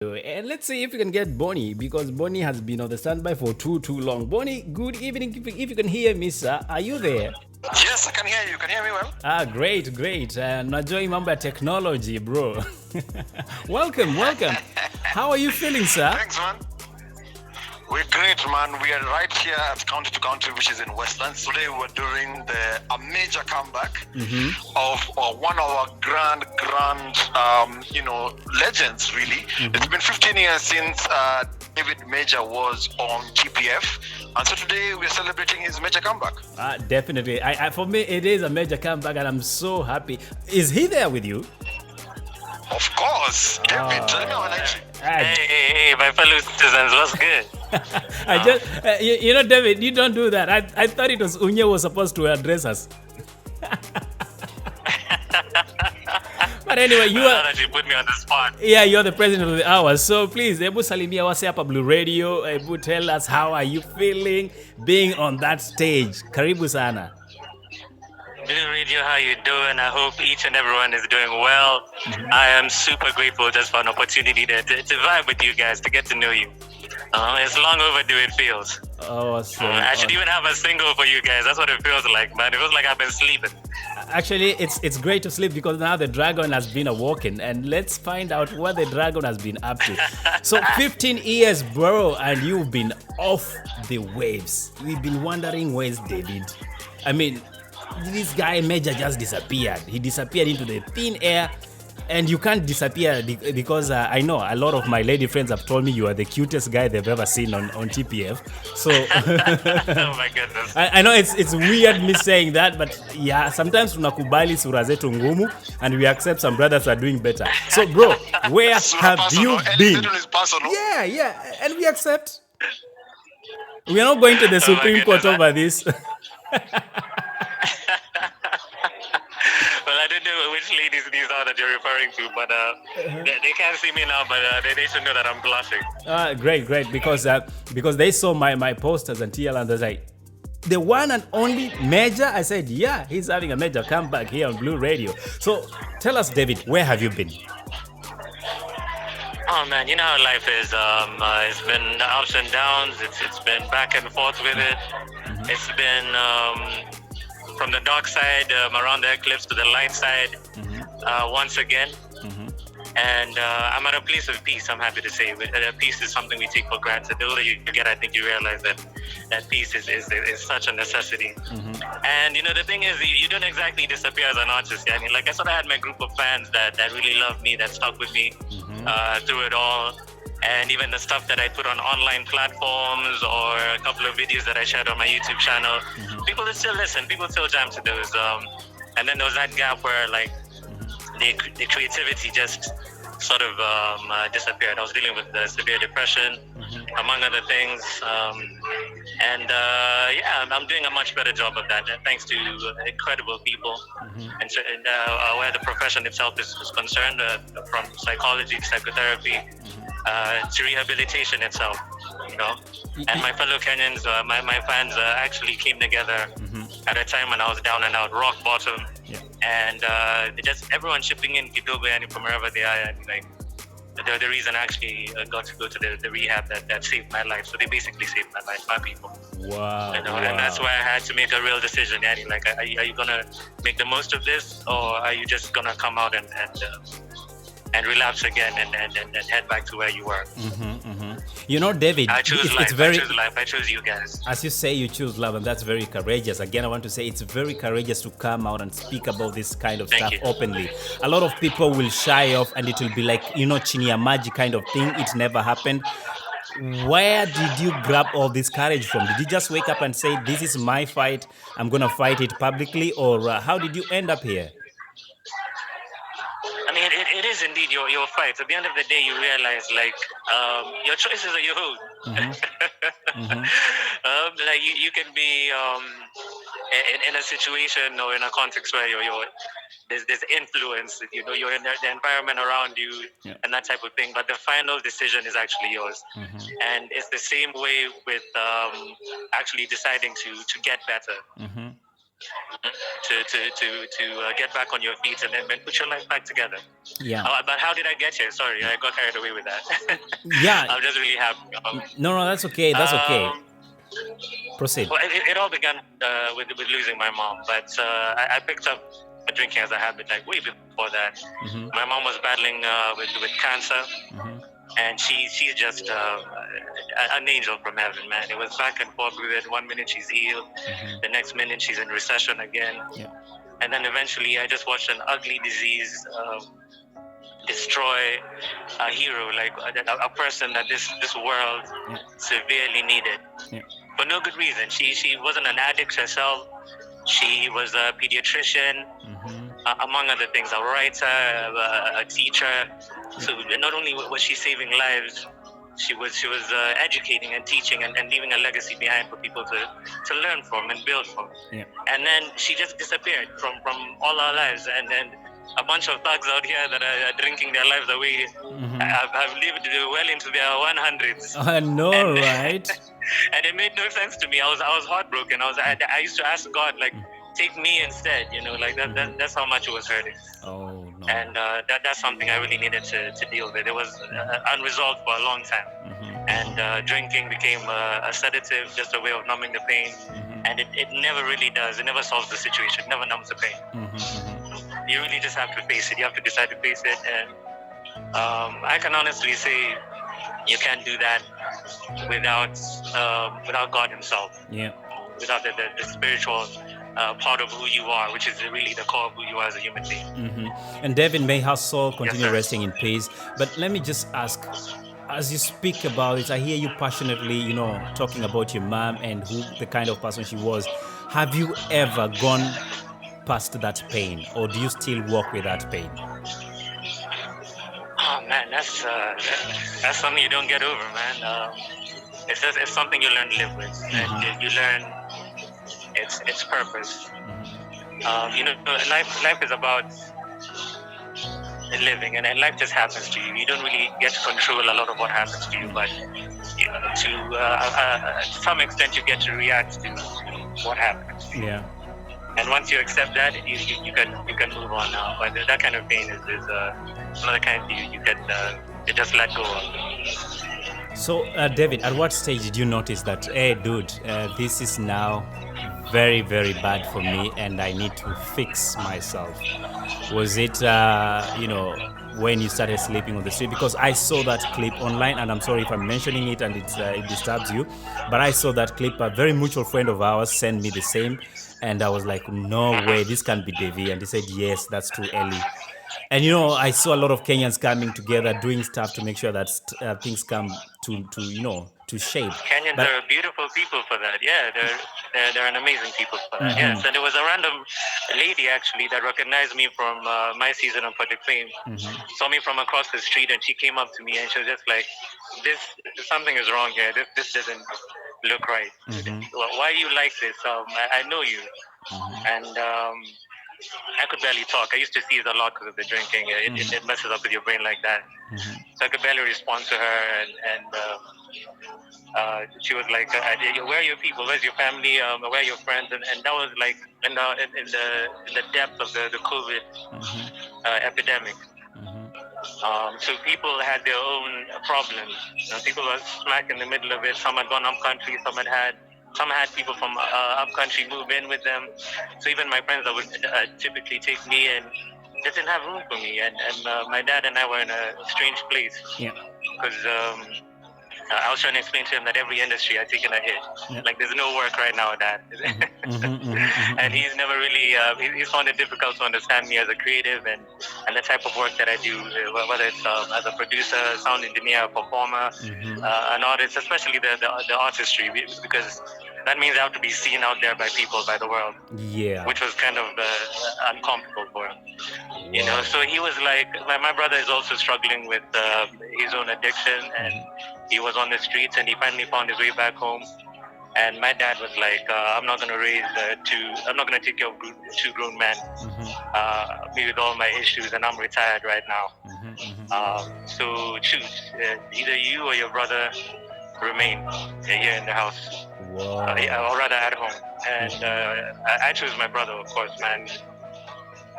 And let's see if we can get Bonnie because Bonnie has been on the standby for too long. Bonnie, good evening. If you can hear me, sir, are you there? Yes, I can hear you. Can you hear me well? Great. Najoi mambo ya technology, bro. welcome. How are you feeling, sir? Thanks, man. We're great, man. We are right here at County to County, which is in Westland. Today we're doing a major comeback of one of our grand, legends, really. It's been 15 years since David Major was on TPF. And so today we're celebrating his major comeback. Definitely. For me, it is a major comeback and I'm so happy. Is he there with you? Of course. David, tell me how Hey, my fellow citizens, what's good? David, you don't do that. I thought it was Unye was supposed to address us. But anyway, you are that you put me on the spot. Yeah, you're the president of the hour. So please, Ebu Salimia wase hapa Blue Radio. Ebu, tell us how are you feeling being on that stage. Karibu sana. Blue Radio, how you doing? I hope each and everyone is doing well. I am super grateful just for an opportunity to vibe with you guys, to get to know you. It's long overdue, it feels. Awesome. I should even have a single for you guys. That's what it feels like, man. It feels like I've been sleeping. Actually, it's great to sleep because now the dragon has been awoken, and let's find out what the dragon has been up to. So 15 years, bro, and you've been off the waves. We've been wondering where's David. I mean, this guy Major just disappeared. He disappeared into the thin air, and you can't disappear because I know a lot of my lady friends have told me you are the cutest guy they've ever seen on TPF. So Oh my goodness. I know it's weird me saying that, but yeah, sometimes tunakubali sura zetu ngumu and we accept some brothers are doing better. So bro, where have you been? Yeah, and we accept. We are not going to the Supreme Court over this. Well, I don't know which ladies these are that you're referring to, but they can't see me now, but they should know that I'm blushing. Great, because they saw my posters and TL and they're like, the one and only Major? I said, yeah, he's having a major comeback here on Blue Radio. So tell us, David, where have you been? Oh man, you know how life is. It's been ups and downs. It's been back and forth with it. It's been from the dark side, around the eclipse, to the light side, once again. And I'm at a place of peace, I'm happy to say. Peace is something we take for granted. The older you get, I think you realize that peace is such a necessity. And the thing is, you don't exactly disappear as an artist. I mean, like I sort of had my group of fans that really loved me, that stuck with me through it all. And even the stuff that I put on online platforms or a couple of videos that I shared on my YouTube channel, people would still listen, people still jam to those. And then there was that gap where like the creativity just sort of disappeared. I was dealing with severe depression, among other things. I'm doing a much better job of that, thanks to incredible people. And where the profession itself is concerned, from psychology to psychotherapy, to rehabilitation itself, And my fellow Kenyans, my fans actually came together at a time when I was down and out, rock bottom. And just everyone chipping in kidogo from wherever they are, and like the reason I actually got to go to the rehab that saved my life. So they basically saved my life, my people. Wow. And that's why I had to make a real decision. Yani, like, are you gonna make the most of this, or are you just gonna come out and relapse again and head back to where you were? David, I choose life. I choose life. I choose you guys. As you say, you choose love, and that's very courageous. Again, I want to say it's very courageous to come out and speak about this kind of stuff openly. A lot of people will shy off, and it will be like, chini ya maji kind of thing. It never happened. Where did you grab all this courage from? Did you just wake up and say, this is my fight, I'm going to fight it publicly? Or how did you end up here? I mean, it is indeed your fight. At the end of the day, you realize, like, your choices are your own. Like, you can be in a situation or in a context where there's influence, you're in the environment around you and that type of thing. But the final decision is actually yours. And it's the same way with actually deciding to get better. to get back on your feet and then put your life back together. Yeah. But how did I get here? Sorry, I got carried away with that. Yeah. I'm just really happy. No, that's okay. That's okay. Proceed. Well, it all began with losing my mom, but I picked up drinking as a habit like way before that. Mm-hmm. My mom was battling with cancer, and she's just an angel from heaven, man. It was back and forth with it. 1 minute she's healed, the next minute she's in recession again. Yeah. And then eventually I just watched an ugly disease destroy a hero, like a person that this world severely needed. Yeah. For no good reason. She wasn't an addict herself. She was a pediatrician, among other things, a writer, a teacher. So not only was she saving lives, she was educating and teaching and leaving a legacy behind for people to learn from and build from. Yeah. And then she just disappeared from all our lives. And then a bunch of thugs out here that are drinking their lives away have lived well into their 100s. I know, right? And it made no sense to me. I was heartbroken. I used to ask God, like, take me instead, like that's how much it was hurting. Oh no. And that's something I really needed to deal with. It was unresolved for a long time. And drinking became a sedative, just a way of numbing the pain. And it never really does. It never solves the situation. It never numbs the pain. You really just have to face it. You have to decide to face it. And I can honestly say you can't do that without God Himself. Yeah. Without the spiritual part of who you are, which is really the core of who you are as a human being. And Devin, may her soul continue resting in peace. But let me just ask, as you speak about it, I hear you passionately, talking about your mom and who the kind of person she was. Have you ever gone past that pain, or do you still walk with that pain? Oh man, that's something you don't get over, man. It's something you learn to live with, and you learn its purpose. Life is about living, and life just happens to you. You don't really get to control a lot of what happens to you, but to some extent you get to react to what happens. Yeah. And once you accept that, you can move on now. But that kind of pain is another kind you can just let go of. So, David, at what stage did you notice that, hey, dude, this is now very, very bad for me and I need to fix myself? Was it, when you started sleeping on the street? Because I saw that clip online, and I'm sorry if I'm mentioning it and it disturbs you, but I saw that clip. A very mutual friend of ours sent me the same, and I was like, no way, this can't be Devi. And he said, yes, that's true, ElI. And I saw a lot of Kenyans coming together, doing stuff to make sure that things come to shape. Kenyans are beautiful people for that. Yeah, they're an amazing people for that. Yes, and there was a random lady actually that recognized me from my season of Project Fame. Saw me from across the street, and she came up to me and she was just like, something is wrong here. This doesn't look right. Why do you like this? I know you. And I could barely talk. I used to seize a lot because of the drinking. It messes up with your brain like that. So I could barely respond to her, and she was like, "Where are your people? Where's your family? Where are your friends?" And that was like in the depth of the COVID epidemic. So people had their own problems. People were smack in the middle of it. Some had gone up country. Some had people from up country move in with them. So even my friends that would typically take me in just didn't have room for me. And my dad and I were in a strange place. Yeah. Because I was trying to explain to him that every industry had taken a hit. Yeah. Like, there's no work right now, Dad. And he's never really, he's found it difficult to understand me as a creative and the type of work that I do, whether it's as a producer, sound engineer, performer, an artist, especially the artistry, because that means I have to be seen out there by people, by the world. Yeah. Which was kind of uncomfortable for him. Wow. You know, so he was like, my brother is also struggling with his own addiction, and he was on the streets, and he finally found his way back home. And my dad was like, I'm not going to raise I'm not going to take care of two grown men, me with all my issues, and I'm retired right now. So choose, either you or your brother remain here in the house, Wow. or rather at home. And I chose my brother, of course, man.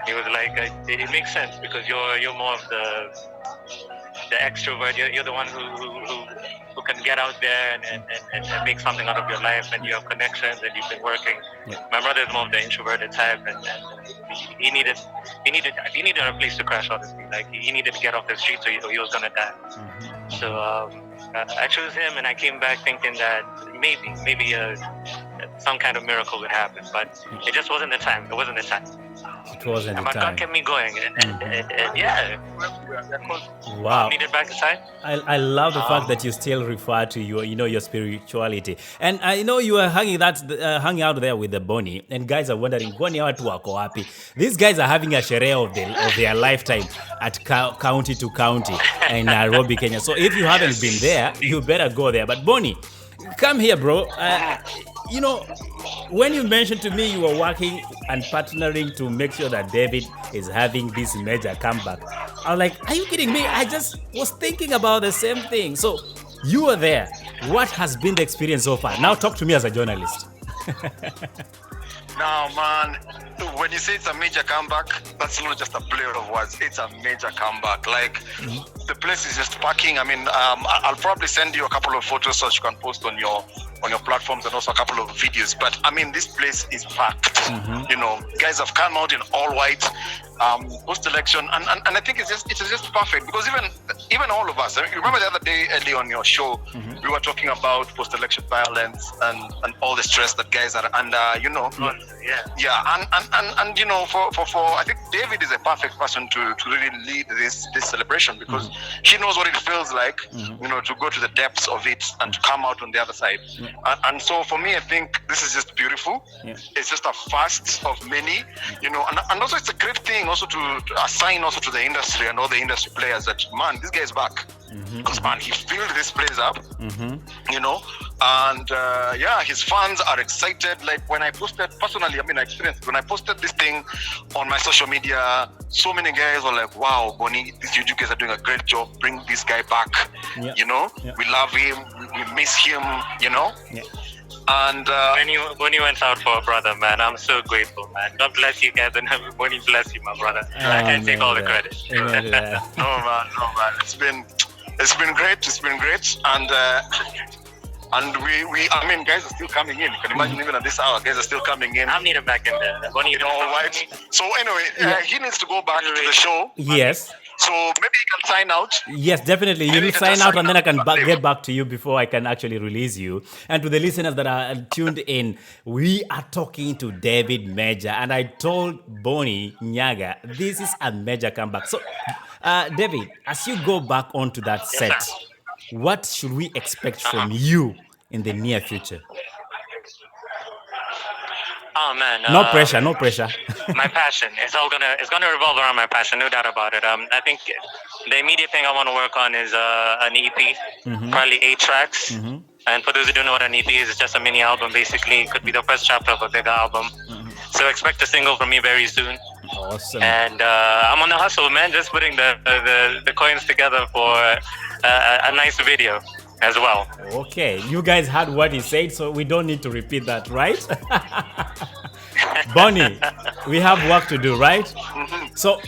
He was like, it makes sense because you're more of the extrovert. You're the one who can get out there and make something out of your life, and you have connections and you've been working. Yeah. My brother is more of the introverted type, and he needed a place to crash, honestly. Like he needed to get off the streets or he was gonna die. Mm-hmm. So I chose him, and I came back thinking that maybe some kind of miracle would happen, but it just wasn't the time. It wasn't the time. It wasn't And the my God time. kept me going, and yeah, Wow. needed back inside. I love the fact that you still refer to your spirituality, and I know you are hanging out there with the BONI, and guys are wondering BONI watu wako wapi? These guys are having a sherehe of their lifetime at county to county in Nairobi, Kenya. So if you haven't been there, you better go there. But BONI, come here, bro. When you mentioned to me you were working and partnering to make sure that David is having this major comeback, I was like, are you kidding me? I just was thinking about the same thing. So you were there. What has been the experience so far? Now talk to me as a journalist. Now, man, when you say it's a major comeback, that's not just a play of words. It's a major comeback. Like, the place is just packing. I mean, I'll probably send you a couple of photos so you can post on your platforms, and also a couple of videos. But I mean, this place is packed. Guys have come out in all white post-election, and I think it's just perfect, because even all of us. I mean, you remember the other day, ElI, on your show, we were talking about post-election violence and all the stress that guys are under. For I think David is a perfect person to really lead this celebration, because he knows what it feels like, to go to the depths of it and to come out on the other side. And so for me, I think this is just beautiful. It's just a first of many, and also it's a great thing also to assign also to the industry and all the industry players that, man, this guy is back, because man, he filled this place up, and his fans are excited. Like when I posted personally, I experienced when I posted this thing on my social media, so many guys were like, wow, BONI, you guys are doing a great job, bring this guy back. We love him, we miss him, And when you went out for a brother, man, I'm so grateful, man. God bless you guys, and BONI bless you, my brother. I can't take all the credit. no man, it's been great, and we guys are still coming in. You can imagine even at this hour, guys are still coming in. I'm needing back in there. BONI, right? So anyway, he needs to go back to the show. Yes. So maybe you can sign out. Yes, definitely. You will sign out, and then I can get back to you before I can actually release you. And to the listeners that are tuned in, we are talking to David Major, and I told BONI, Nyaga, this is a major comeback. So, David, as you go back onto that set, what should we expect from you in the near future? Oh man! No pressure. My passion. It's gonna revolve around my passion, no doubt about it. I think the immediate thing I want to work on is an EP, probably 8 tracks. And for those who don't know what an EP is, it's just a mini album. Basically, it could be the first chapter of a bigger album. So expect a single from me very soon. Awesome. And I'm on the hustle, man. Just putting the coins together for a nice video as well. Okay, you guys heard what he said, so we don't need to repeat that, right? BONI, we have work to do, right? So,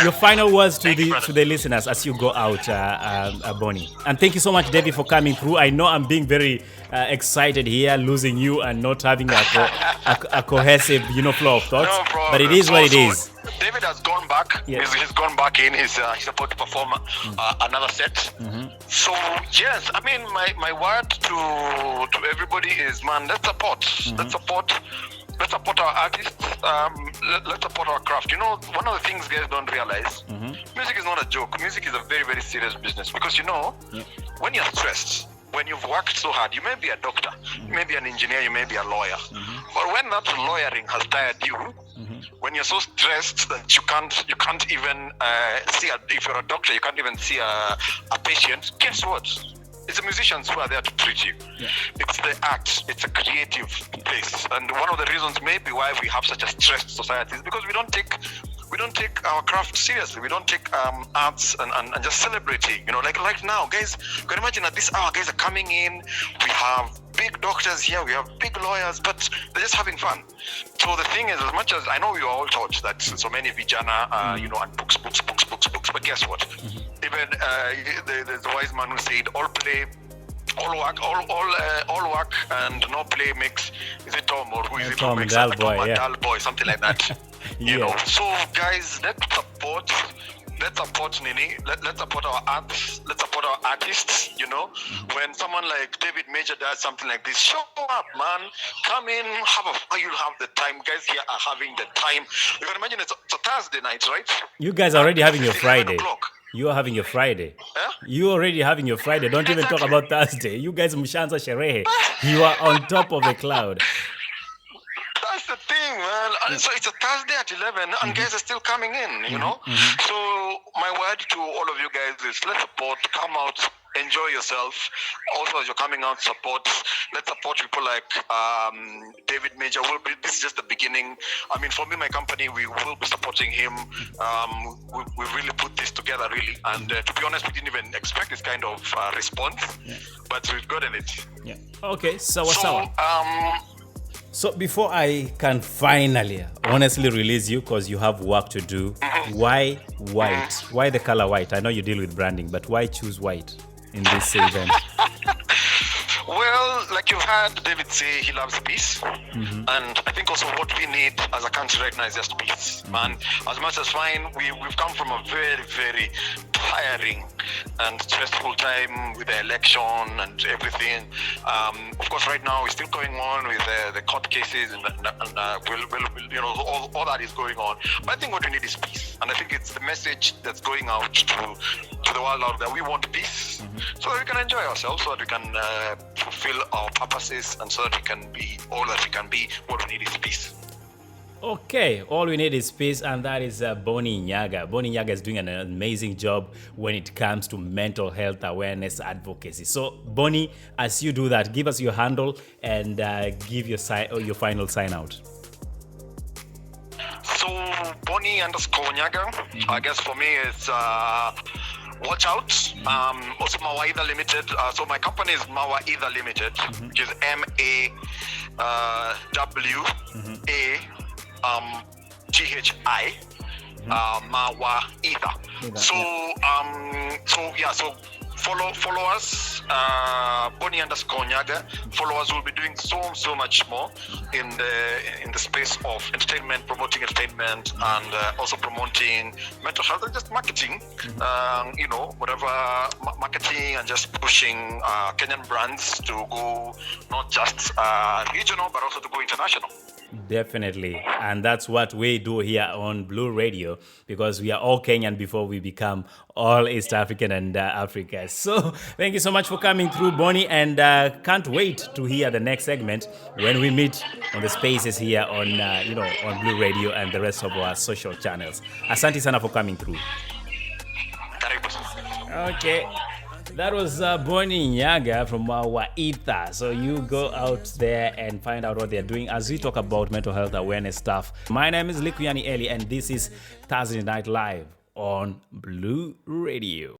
your final words to the listeners as you go out, BONI. And thank you so much, David, for coming through. I know I'm being very excited here, losing you and not having a cohesive, flow of thoughts. No problem. But it is what it is. David has gone back. Yes. He's gone back in. He's about to perform another set. So yes, my word to everybody is, man, let's support. Let's support our artists. Let's support our craft. One of the things guys don't realize, music is not a joke. Music is a very, very serious business, because when you're stressed, when you've worked so hard, you may be a doctor, you may be an engineer, you may be a lawyer, but when that lawyering has tired you, when you're so stressed that you can't even see if you're a doctor, you can't even see a patient, guess what? It's the musicians who are there to treat you. It's the art. It's a creative place. And one of the reasons maybe why we have such a stressed society is because we don't take take our craft seriously. We don't take arts and just celebrating. Like right now, guys, you can imagine at this hour, guys are coming in. We have big doctors here, we have big lawyers, but they're just having fun. So the thing is, as much as I know we are all taught that so many vijana, and books, but guess what? Even the wise man who said, all play, all work and no play makes, is it Tom or who is it? Tom, makes dull Tom boy, a yeah. dull boy, something like that. So guys, let's support Nini. Let's support our arts. Let's support our artists. When someone like David Major does something like this, show up, man. Come in, you'll have the time. Guys here are having the time. You can imagine it's a Thursday night, right? You guys are already having your It's 11 Friday. o'clock. You are having your Friday. Yeah? You already having your Friday. Don't even talk about Thursday. You guys mshanza sherehe. You are on top of the cloud. That's the thing, man. And so it's a Thursday at 11, and guys are still coming in, So my word to all of you guys is let's support, come out, enjoy yourself. Also, as you're coming out, support. Let's support people like David Major. This is just the beginning. I mean, for me, my company, we will be supporting him. We really put this together, really. And to be honest, we didn't even expect this kind of response, but we've gotten it. Yeah. Okay, so So before I can finally, honestly release you, because you have work to do, why white? Why the color white? I know you deal with branding, but why choose white in this event? Well, like you've heard David say, he loves peace. And I think also what we need as a country right now is just peace. And as much as fine, we've come from a very, very tiring and stressful time with the election and everything. Of course, right now it's still going on with the court cases and all that is going on. But I think what we need is peace. And I think it's the message that's going out to the world out there. We want peace so that we can enjoy ourselves, so that we can fulfill our purposes, and so that we can be all that we can be. What we need is peace. Okay, all we need is peace, and that is BONI Nyaga. BONI Nyaga is doing an amazing job when it comes to mental health awareness advocacy. So, BONI, as you do that, give us your handle and give your final sign out. So, BONI_Nyaga. I guess for me, it's watch out. Also, Mawaidha Limited. So my company is Mawaidha Limited, which is MAWATHI. Mawaidha. So follow us, BONI_Nyaga. Followers will be doing so much more in the space of entertainment, promoting entertainment, and also promoting mental health and just marketing. Whatever marketing and just pushing Kenyan brands to go not just regional but also to go international. Definitely. And that's what we do here on Blue Radio, because we are all Kenyan before we become all East African and Africa. So thank you so much for coming through, BONI, and can't wait to hear the next segment when we meet on the spaces here on on Blue Radio and the rest of our social channels. Asante sana for coming through. Okay. That was BONI Nyaga from Mawaidha. So you go out there and find out what they're doing as we talk about mental health awareness stuff. My name is LIKUYANI, ElI, and this is Thursday Night Live on Blue Radio.